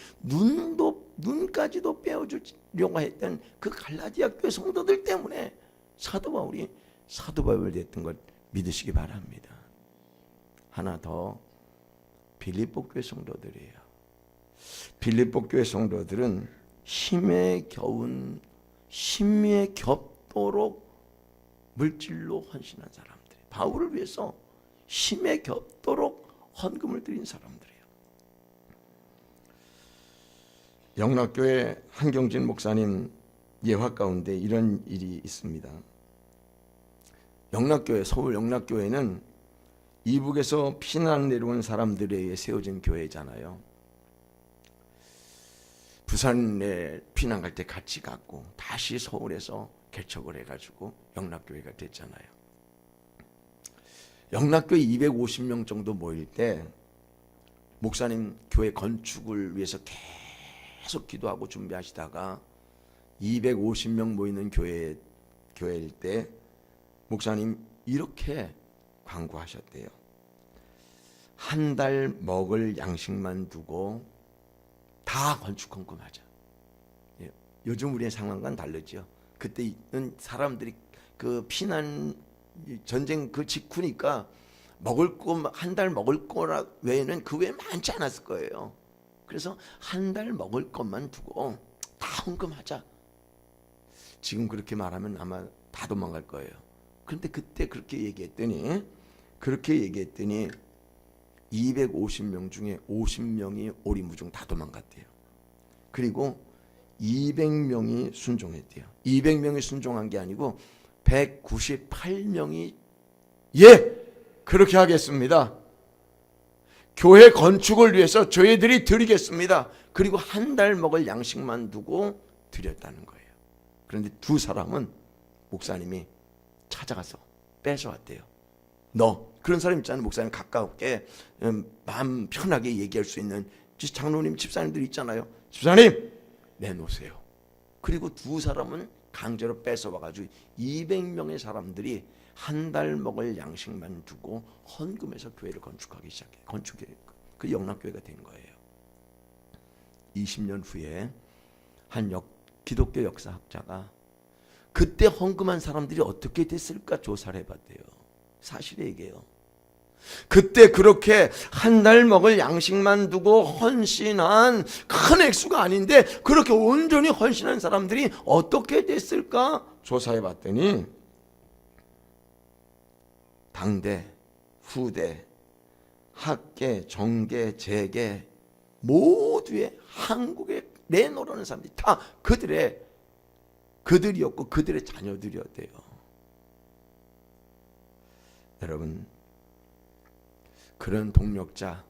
S1: 눈까지도 빼어주려고 했던 그 갈라디아 교회 성도들 때문에 사도 바울이 사도 바울 됐던 걸 믿으시기 바랍니다. 하나 더, 빌립보 교회 성도들이에요. 빌립보 교회 성도들은 힘에 겹도록 물질로 헌신한 사람들, 바울을 위해서 힘에 겹도록 헌금을 드린 사람들이에요. 영락교회 한경진 목사님 예화 가운데 이런 일이 있습니다. 영락교회, 서울 영락교회는 이북에서 피난 내려온 사람들에 의해 세워진 교회잖아요. 부산에 피난 갈 때 같이 갔고 다시 서울에서 개척을 해가지고 영락교회가 됐잖아요. 영락교회 250명 정도 모일 때 목사님 교회 건축을 위해서 계속 기도하고 준비하시다가 250명 모이는 교회일 때 목사님 이렇게 광고하셨대요. 한 달 먹을 양식만 두고 다 건축 헌금하자. 요즘 우리의 상황과는 다르죠. 그때는 사람들이 그 피난 전쟁 그 직후니까 먹을 거 한 달 먹을 거라 외에는 그 외에 많지 않았을 거예요. 그래서 한 달 먹을 것만 두고 다 헌금하자. 지금 그렇게 말하면 아마 다 도망갈 거예요. 그런데 그때 그렇게 얘기했더니 250명 중에 50명이 오리무중 다 도망갔대요. 그리고 200명이 순종했대요. 200명이 순종한 게 아니고 198명이 그렇게 하겠습니다. 교회 건축을 위해서 저희들이 드리겠습니다. 그리고 한 달 먹을 양식만 두고 드렸다는 거예요. 그런데 두 사람은 목사님이 찾아가서 뺏어왔대요. 너 그런 사람 있잖아요. 목사님 가깝게 마음 편하게 얘기할 수 있는 장로님, 집사님들 있잖아요. 집사님 내놓으세요. 그리고 두 사람은 강제로 뺏어와가지고 200명의 사람들이 한 달 먹을 양식만 두고 헌금해서 교회를 건축하기 시작해요. 그 영락교회가 된 거예요. 20년 후에 한 기독교 역사학자가 그때 헌금한 사람들이 어떻게 됐을까 조사를 해봤대요. 사실이에요. 그때 그렇게 한 달 먹을 양식만 두고 헌신한 큰 액수가 아닌데 그렇게 온전히 헌신한 사람들이 어떻게 됐을까 조사해 봤더니 당대, 후대, 학계, 정계, 재계 모두의 한국에 내놓으라는 사람들이 다 그들이었고 그들의 자녀들이었대요. 여러분, 그런 동력자,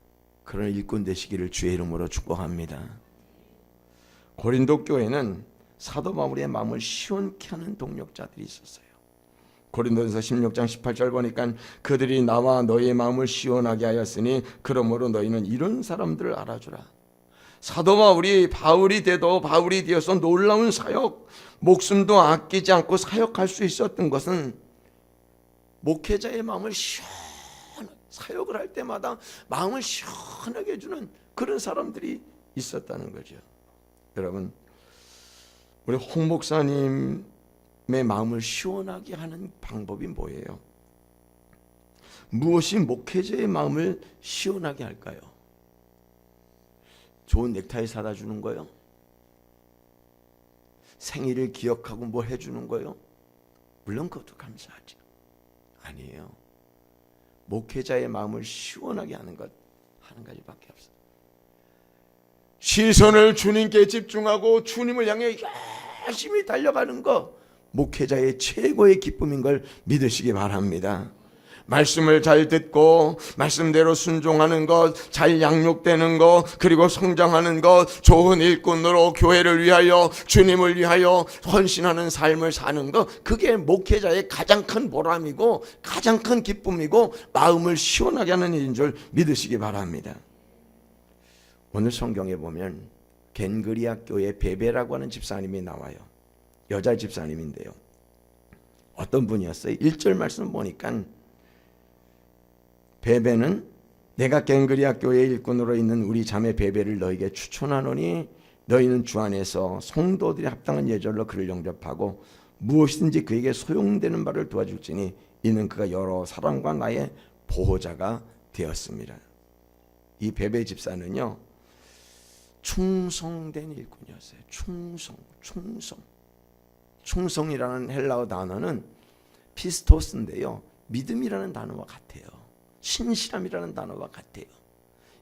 S1: 그런 일꾼 되시기를 주의 이름으로 축복합니다. 고린도 교회는 사도 바울의 마음을 시원케 하는 동력자들이 있었어요. 고린도전서 16장 18절 보니까 그들이 나와 너희의 마음을 시원하게 하였으니 그러므로 너희는 이런 사람들을 알아주라. 사도 바울이 되어서 놀라운 사역, 목숨도 아끼지 않고 사역할 수 있었던 것은 목회자의 마음을 시원하게 사역을 할 때마다 마음을 시원하게 해주는 그런 사람들이 있었다는 거죠. 여러분, 우리 홍 목사님의 마음을 시원하게 하는 방법이 뭐예요? 무엇이 목회자의 마음을 시원하게 할까요? 좋은 넥타이 사다 주는 거요? 생일을 기억하고 뭐 해주는 거요? 물론 그것도 감사하죠. 아니에요. 목회자의 마음을 시원하게 하는 것 한 가지밖에 없어요. 시선을 주님께 집중하고 주님을 향해 열심히 달려가는 것, 목회자의 최고의 기쁨인 걸 믿으시기 바랍니다. 말씀을 잘 듣고 말씀대로 순종하는 것, 잘 양육되는 것, 그리고 성장하는 것, 좋은 일꾼으로 교회를 위하여 주님을 위하여 헌신하는 삶을 사는 것, 그게 목회자의 가장 큰 보람이고 가장 큰 기쁨이고 마음을 시원하게 하는 일인 줄 믿으시기 바랍니다. 오늘 성경에 보면 겐그리아 교회 베베라고 하는 집사님이 나와요. 여자 집사님인데요. 어떤 분이었어요? 1절 말씀 보니까 베베는 내가 겐그리아 교회의 일꾼으로 있는 우리 자매 베베를 너에게 추천하노니 너희는 주 안에서 성도들이 합당한 예절로 그를 영접하고 무엇이든지 그에게 소용되는 바를 도와줄지니 이는 그가 여러 사람과 나의 보호자가 되었습니다. 이 베베 집사는요, 충성된 일꾼이었어요. 충성이라는 헬라어 단어는 피스토스인데요, 믿음이라는 단어와 같아요. 신실함이라는 단어와 같아요.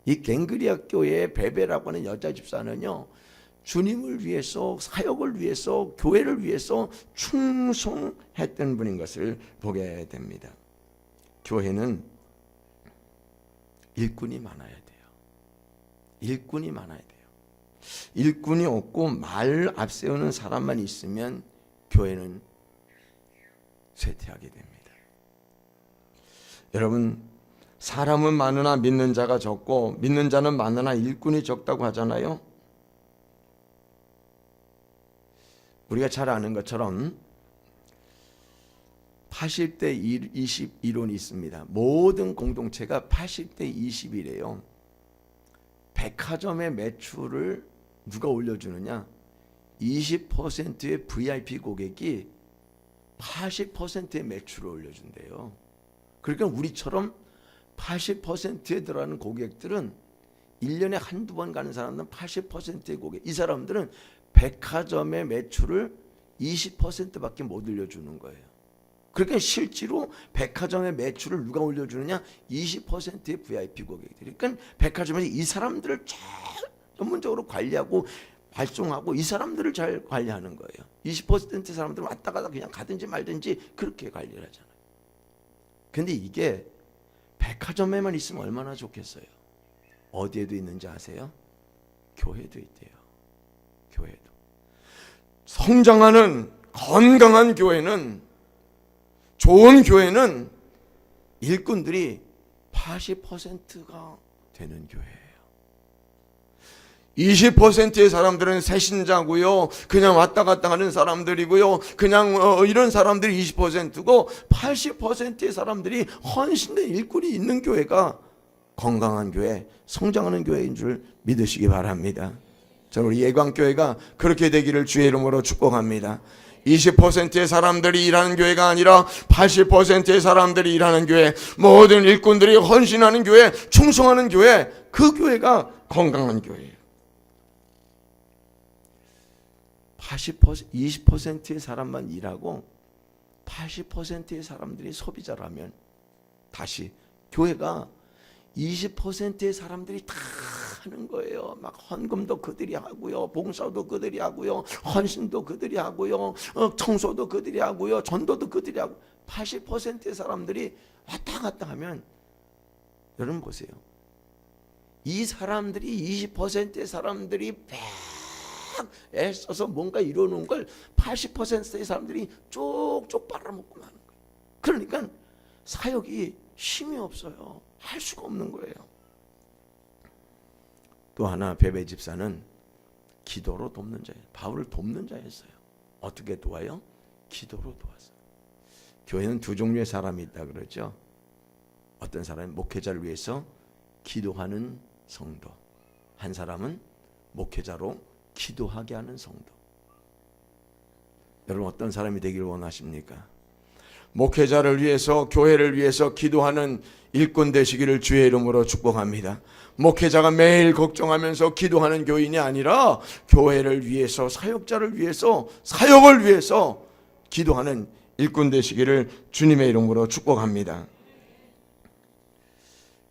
S1: 이 겐그리아 교회의 베베라고 하는 여자 집사는요, 주님을 위해서, 사역을 위해서, 교회를 위해서 충성했던 분인 것을 보게 됩니다. 교회는 일꾼이 많아야 돼요. 일꾼이 많아야 돼요. 일꾼이 없고 말 앞세우는 사람만 있으면 교회는 쇠퇴하게 됩니다. 여러분, 사람은 많으나 믿는 자가 적고 믿는 자는 많으나 일꾼이 적다고 하잖아요. 우리가 잘 아는 것처럼 80대 20 이론이 있습니다. 모든 공동체가 80대 20이래요. 백화점의 매출을 누가 올려주느냐? 20%의 VIP 고객이 80%의 매출을 올려준대요. 그러니까 우리처럼 80%에 들어가는 고객들은 1년에 한두 번 가는 사람들은 80%의 고객, 이 사람들은 백화점의 매출을 20%밖에 못 올려주는 거예요. 그러니까 실제로 백화점의 매출을 누가 올려주느냐? 20%의 VIP 고객들이. 그러니까 백화점에서 이 사람들을 잘 전문적으로 관리하고 발송하고 이 사람들을 잘 관리하는 거예요. 20%의 사람들은 왔다 갔다 그냥 가든지 말든지 그렇게 관리를 하잖아요. 근데 이게 백화점에만 있으면 얼마나 좋겠어요. 어디에도 있는지 아세요? 교회도 있대요. 교회도. 성장하는 건강한 교회는, 좋은 교회는 일꾼들이 80%가 되는 교회예요. 20%의 사람들은 새신자고요, 그냥 왔다 갔다 하는 사람들이고요, 그냥 이런 사람들이 20%고 80%의 사람들이 헌신된 일꾼이 있는 교회가 건강한 교회, 성장하는 교회인 줄 믿으시기 바랍니다. 저는 우리 예광교회가 그렇게 되기를 주의 이름으로 축복합니다. 20%의 사람들이 일하는 교회가 아니라 80%의 사람들이 일하는 교회, 모든 일꾼들이 헌신하는 교회, 충성하는 교회, 그 교회가 건강한 교회예요. 20%의 사람만 일하고 80%의 사람들이 소비자라면, 다시 교회가 20%의 사람들이 다 하는 거예요. 막 헌금도 그들이 하고요, 봉사도 그들이 하고요, 헌신도 그들이 하고요, 청소도 그들이 하고요, 전도도 그들이 하고, 80%의 사람들이 왔다 갔다 하면, 여러분 보세요. 이 사람들이 20%의 사람들이 막 애써서 뭔가 이루는 걸 80%의 사람들이 쪽쪽 빨아먹고 마는 거예요. 그러니까 사역이 힘이 없어요. 할 수가 없는 거예요. 또 하나, 베베 집사는 기도로 돕는 자예요. 바울을 돕는 자였어요. 어떻게 도와요? 기도로 도왔어요. 교회는 두 종류의 사람이 있다 그러죠. 어떤 사람은 목회자를 위해서 기도하는 성도, 한 사람은 목회자로 기도하게 하는 성도. 여러분 어떤 사람이 되기를 원하십니까? 목회자를 위해서, 교회를 위해서 기도하는 일꾼 되시기를 주의 이름으로 축복합니다. 목회자가 매일 걱정하면서 기도하는 교인이 아니라 교회를 위해서, 사역자를 위해서, 사역을 위해서 기도하는 일꾼 되시기를 주님의 이름으로 축복합니다.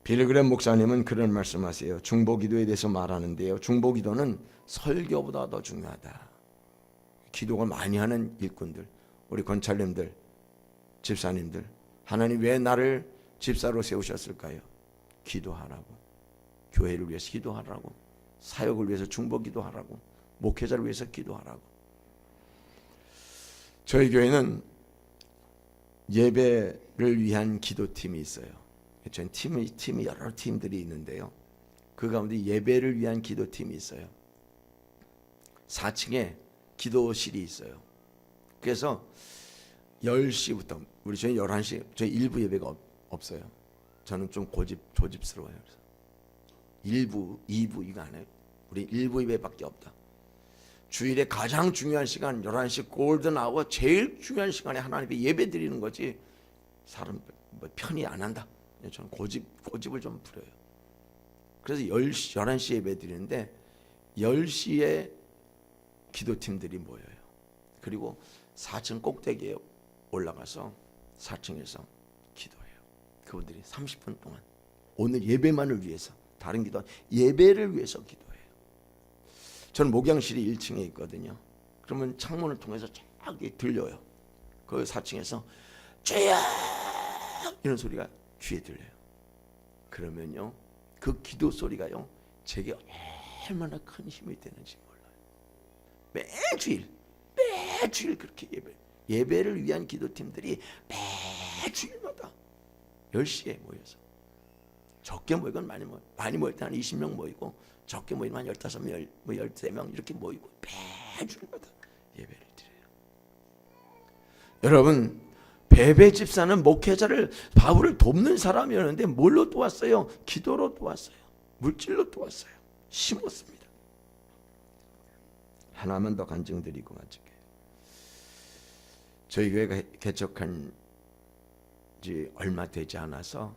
S1: 빌그램 목사님은 그런 말씀하세요. 중보기도에 대해서 말하는데요, 중보기도는 설교보다 더 중요하다. 기도가 많이 하는 일꾼들, 우리 권찰님들, 집사님들, 하나님 왜 나를 집사로 세우셨을까요? 기도하라고, 교회를 위해서 기도하라고, 사역을 위해서 중보기도하라고, 목회자를 위해서 기도하라고. 저희 교회는 예배를 위한 기도팀이 있어요. 저희 팀이 여러 팀들이 있는데요, 그 가운데 예배를 위한 기도팀이 있어요. 4층에 기도실이 있어요. 그래서 10시부터, 우리 저희 11시, 저희 일부 예배가 없어요. 저는 좀 조집스러워요. 그래서 1부, 2부 이거 안 해요. 우리 일부 예배밖에 없다. 주일에 가장 중요한 시간 11시 골든 아워, 제일 중요한 시간에 하나님께 예배 드리는 거지 사람 뭐 편히 안 한다. 저는 고집을 좀 부려요. 그래서 11시 예배 드리는데 10시에 기도팀들이 모여요. 그리고 4층 꼭대기에 올라가서 4층에서 기도해요. 그분들이 30분 동안 오늘 예배만을 위해서, 다른 기도, 예배를 위해서 기도해요. 저는 목양실이 1층에 있거든요. 그러면 창문을 통해서 쫙 들려요. 그 4층에서 주여 이런 소리가 귀에 들려요. 그러면요, 그 기도 소리가요 제게 얼마나 큰 힘이 되는지 몰라요. 매주일 그렇게 예배를 위한 기도팀들이 매주일마다 10시에 모여서, 적게 모이건 많이 모일 때 한 20명 모이고, 적게 모이면 한 15명, 13명 이렇게 모이고 매주일마다 예배를 드려요. 여러분, 베베 집사는 목회자를, 바울을 돕는 사람이었는데 뭘로 도왔어요? 기도로 도왔어요. 물질로 도왔어요. 심었습니다. 하나만 더 간증드리고 마칠게요. 저희 교회가 개척한 지 얼마 되지 않아서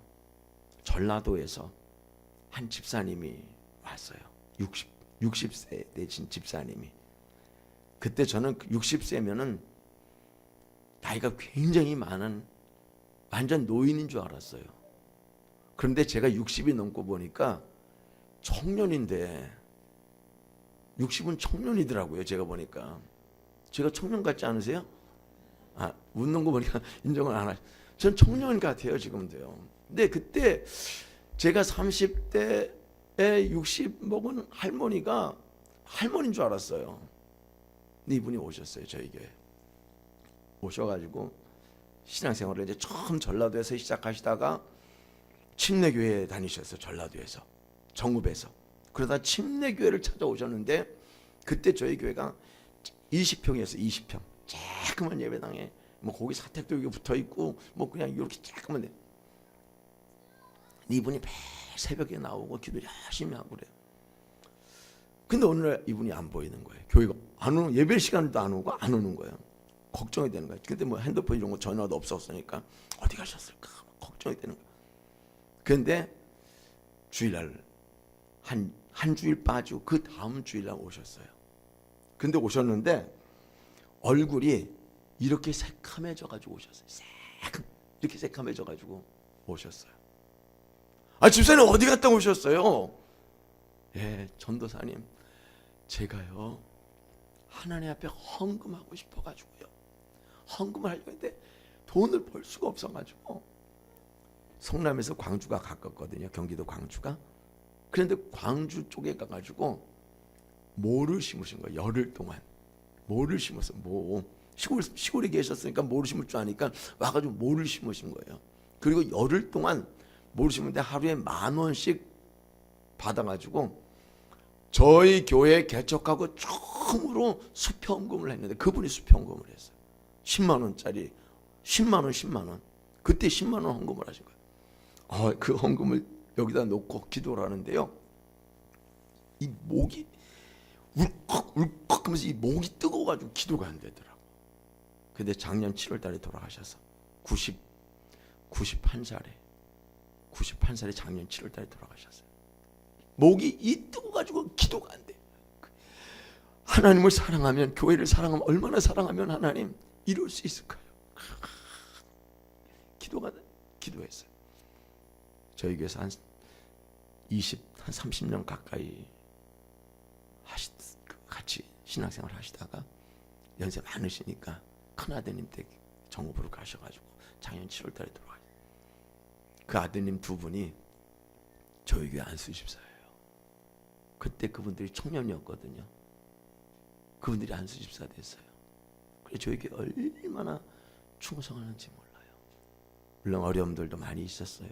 S1: 전라도에서 한 집사님이 왔어요. 60세 되신 집사님이. 그때 저는 60세면은 나이가 굉장히 많은 완전 노인인 줄 알았어요. 그런데 제가 60이 넘고 보니까 청년인데, 60은 청년이더라고요. 제가 보니까. 제가 청년 같지 않으세요? 웃는 거 보니까 인정을 안 하죠. 전 청년 같아요, 지금도요. 근데 그때 제가 30대에 60 먹은 할머니가 할머니인 줄 알았어요. 근데 이분이 오셨어요, 저희 교회. 오셔가지고 신앙생활을 이제 처음 전라도에서 시작하시다가 침례교회에 다니셨어요. 전라도에서, 정읍에서. 그러다 침례교회를 찾아오셨는데, 그때 저희 교회가 20평이었어요. 20평. 조그만 예배당에 뭐 거기 사택도 여기 붙어 있고 뭐 그냥 이렇게 조그만 데. 이분이 매일 새벽에 나오고 기도 열심히 하고 그래요. 근데 오늘 이분이 안 보이는 거예요. 교회가 안 오는, 예배 시간도 안 오고 안 오는 거예요. 걱정이 되는 거예요. 근데 뭐 핸드폰 이런 거 전화도 없었으니까 어디 가셨을까 걱정이 되는 거예요. 그런데 주일날 한 주일 빠지고 그 다음 주일날 오셨어요. 근데 오셨는데 얼굴이 이렇게 새카매져 가지고 오셨어요. 이렇게 새카매져 가지고 오셨어요. 집사님 어디 갔다 오셨어요? 예, 전도사님, 제가요 하나님 앞에 헌금하고 싶어 가지고요, 헌금을 하려고 했는데 돈을 벌 수가 없어 가지고, 성남에서 광주가 가깝거든요. 경기도 광주가. 그런데 광주 쪽에 가가지고 모를 심으신 거예요. 열흘 동안 모를 심었어. 시골에 계셨으니까 모를 심을 줄 아니까 와가지고 모를 심으신 거예요. 그리고 열흘 동안 모를 심는데 하루에 10,000원씩 받아가지고 저희 교회 개척하고 처음으로 수표헌금을 했는데, 그분이 수표헌금을 했어요. 10만 원짜리 10만 원. 그때 10만 원 헌금을 하신 거예요. 그 헌금을 여기다 놓고 기도를 하는데요, 이 목이 울컥울컥 하면서 이 목이 뜨거워가지고 기도가 안 되더라고. 근데 작년 7월 달에 돌아가셔서 91살에 작년 7월 달에 돌아가셨어요. 목이 이 뜨거워가지고 기도가 안 돼. 하나님을 사랑하면, 교회를 사랑하면, 얼마나 사랑하면 하나님 이룰 수 있을까요? 기도했어요. 저희 교회에서 한 30년 가까이 같이 신앙생활 하시다가 연세 많으시니까 큰아드님 댁 정읍으로 가셔가지고 작년 7월 달에 돌아가셨어요. 그 아드님 두 분이 저희 교회 안수집사예요. 그때 그분들이 청년이었거든요. 그분들이 안수집사 됐어요. 그래서 저희 교회 얼마나 충성하는지 몰라요. 물론 어려움들도 많이 있었어요.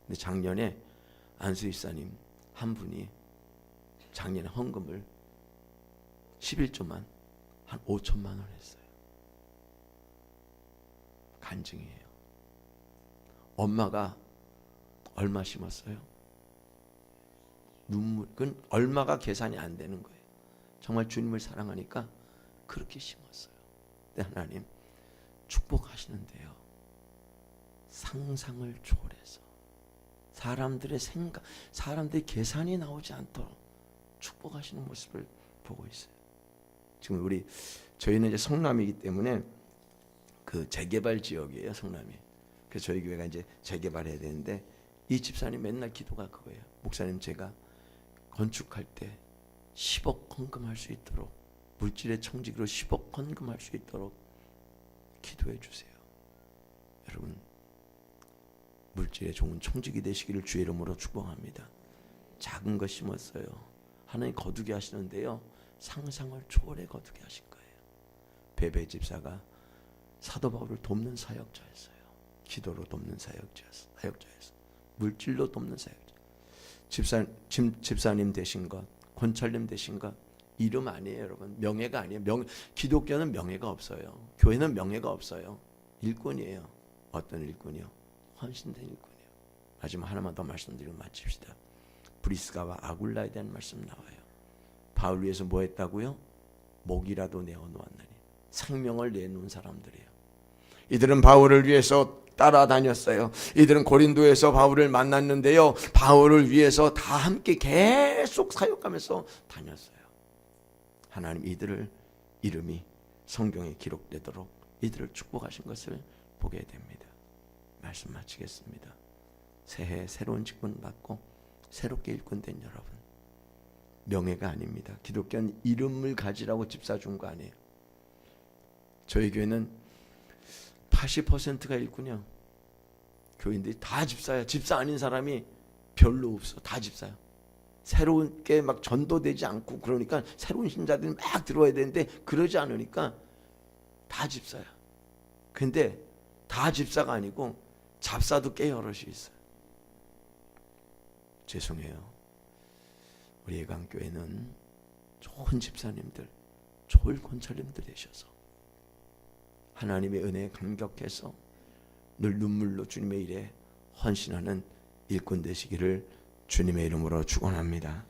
S1: 근데 작년에 안수집사님 한 분이 작년에 헌금을 11조만 한 5천만 원 했어요. 간증이에요. 엄마가 얼마 심었어요? 그건 얼마가 계산이 안 되는 거예요. 정말 주님을 사랑하니까 그렇게 심었어요. 근데 하나님 축복하시는데요, 상상을 초월해서 사람들의 생각, 사람들의 계산이 나오지 않도록 축복하시는 모습을 보고 있어요. 지금 저희는 이제 성남이기 때문에 그 재개발 지역이에요, 성남이. 그래서 저희 교회가 이제 재개발해야 되는데, 이 집사님 맨날 기도가 그거예요. 목사님, 제가 건축할 때 10억 헌금할 수 있도록, 물질의 청지기로 10억 헌금할 수 있도록 기도해 주세요. 여러분, 물질의 좋은 청지기 되시기를 주의 이름으로 축복합니다. 작은 것 심었어요. 하나님 거두게 하시는데요, 상상을 초월해 거두게 하신 거예요. 베베 집사가 사도 바울을 돕는 사역자였어요. 기도로 돕는 사역자였어요. 물질로 돕는 사역자. 집사님 되신 것, 권철님 되신 것, 이름 아니에요, 여러분. 명예가 아니에요. 기독교는 명예가 없어요. 교회는 명예가 없어요. 일꾼이에요. 어떤 일꾼이요? 헌신된 일꾼이에요. 마지막 하나만 더 말씀드리고 마칩시다. 브리스가와 아굴라에 대한 말씀 나와요. 바울 위해서 뭐 했다고요? 목이라도 내어놓았나니. 생명을 내놓은 사람들이에요. 이들은 바울을 위해서 따라다녔어요. 이들은 고린도에서 바울을 만났는데요, 바울을 위해서 다 함께 계속 사역하면서 다녔어요. 하나님 이들을 이름이 성경에 기록되도록 이들을 축복하신 것을 보게 됩니다. 말씀 마치겠습니다. 새해 새로운 직분 받고 새롭게 일꾼된 여러분, 명예가 아닙니다. 기독교는 이름을 가지라고 집사 준 거 아니에요. 저희 교회는 80%가 일꾼이야. 교인들이 다 집사야. 집사 아닌 사람이 별로 없어. 다 집사야. 새로운 게 막 전도되지 않고, 그러니까 새로운 신자들이 막 들어와야 되는데 그러지 않으니까 다 집사야. 근데 다 집사가 아니고 잡사도 꽤 여럿이 있어요. 죄송해요. 우리 예강교회는 좋은 집사님들, 좋은 권철님들 되셔서 하나님의 은혜에 감격해서 늘 눈물로 주님의 일에 헌신하는 일꾼 되시기를 주님의 이름으로 축원합니다.